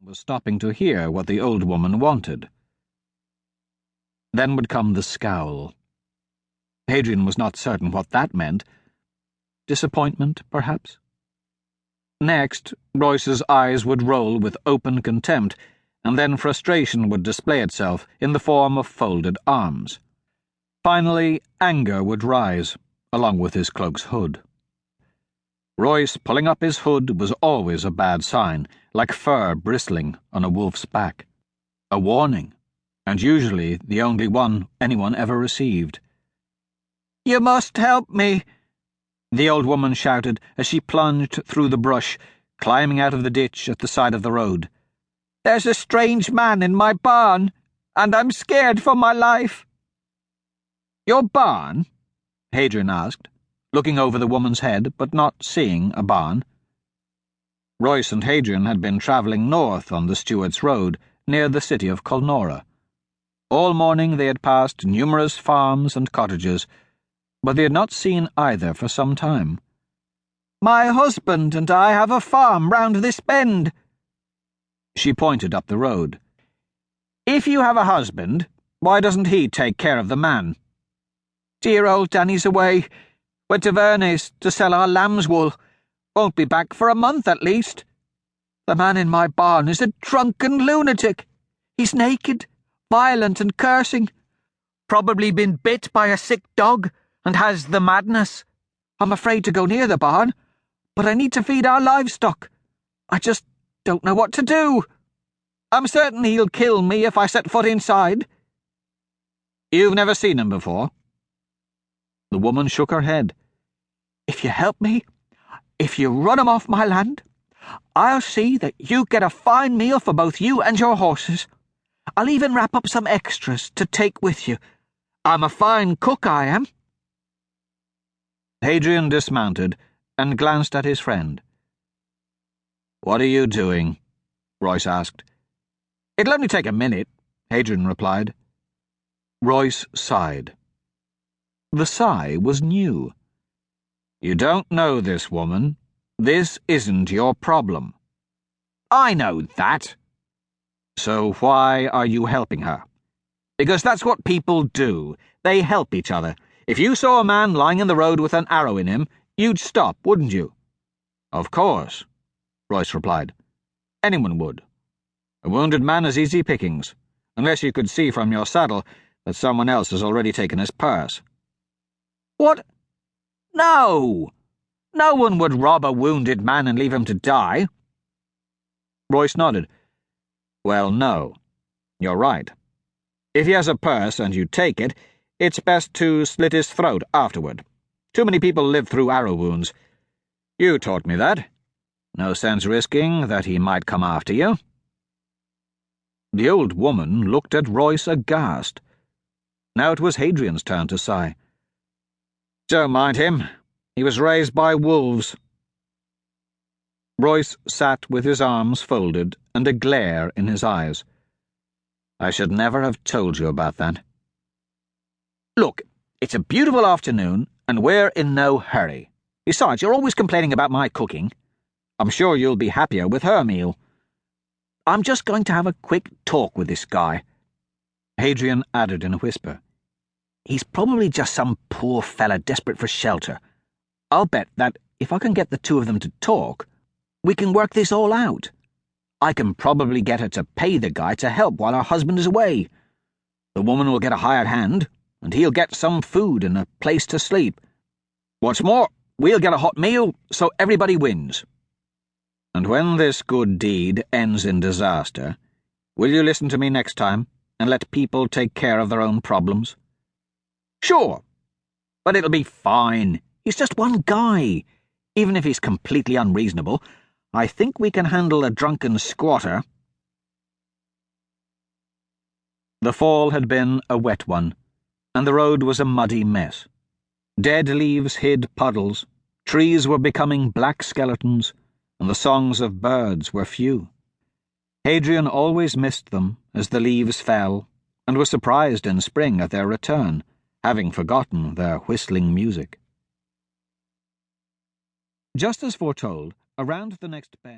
was stopping to hear what the old woman wanted. Then would come the scowl. Hadrian was not certain what that meant. Disappointment, perhaps? Next, Royce's eyes would roll with open contempt, and then frustration would display itself in the form of folded arms. Finally, anger would rise, along with his cloak's hood. Royce pulling up his hood was always a bad sign, like fur bristling on a wolf's back. A warning, and usually the only one anyone ever received. "You must help me," the old woman shouted as she plunged through the brush, climbing out of the ditch at the side of the road. "There's a strange man in my barn, and I'm scared for my life." "Your barn?" Hadrian asked, looking over the woman's head but not seeing a barn. Royce and Hadrian had been travelling north on the Stewart's Road, near the city of Culnora. All morning they had passed numerous farms and cottages, but they had not seen either for some time. "My husband and I have a farm round this bend." She pointed up the road. "If you have a husband, why doesn't he take care of the man?" "Dear old Danny's away. Went to Verney's to sell our lamb's wool. Won't be back for a month at least. The man in my barn is a drunken lunatic. He's naked, violent and cursing. Probably been bit by a sick dog and has the madness. I'm afraid to go near the barn, but I need to feed our livestock. I just don't know what to do. I'm certain he'll kill me if I set foot inside." "You've never seen him before?" The woman shook her head. "If you help me, if you run him off my land, I'll see that you get a fine meal for both you and your horses. I'll even wrap up some extras to take with you. I'm a fine cook, I am." Hadrian dismounted and glanced at his friend. "What are you doing?" Royce asked. "It'll only take a minute," Hadrian replied. Royce sighed. The sigh was new. "You don't know this woman. This isn't your problem." "I know that." "So why are you helping her?" "Because that's what people do. They help each other. If you saw a man lying in the road with an arrow in him, you'd stop, wouldn't you?" "Of course," Royce replied. "Anyone would. A wounded man is easy pickings, unless you could see from your saddle that someone else has already taken his purse." "What? No! No one would rob a wounded man and leave him to die." Royce nodded. "Well, no. You're right. If he has a purse and you take it, it's best to slit his throat afterward. Too many people live through arrow wounds. You taught me that. No sense risking that he might come after you." The old woman looked at Royce aghast. Now it was Hadrian's turn to sigh. "Don't mind him. He was raised by wolves." Royce sat with his arms folded and a glare in his eyes. "I should never have told you about that." "Look, it's a beautiful afternoon, and we're in no hurry. Besides, you're always complaining about my cooking. I'm sure you'll be happier with her meal. I'm just going to have a quick talk with this guy." Hadrian added in a whisper. "He's probably just some poor fella desperate for shelter. I'll bet that if I can get the two of them to talk, we can work this all out. I can probably get her to pay the guy to help while her husband is away. The woman will get a hired hand, and he'll get some food and a place to sleep. What's more, we'll get a hot meal, so everybody wins. And when this good deed ends in disaster, will you listen to me next time and let people take care of their own problems?" "Sure, but it'll be fine. He's just one guy. Even if he's completely unreasonable, I think we can handle a drunken squatter." The fall had been a wet one, and the road was a muddy mess. Dead leaves hid puddles, trees were becoming black skeletons, and the songs of birds were few. Hadrian always missed them as the leaves fell, and was surprised in spring at their return, having forgotten their whistling music. Just as foretold, around the next bend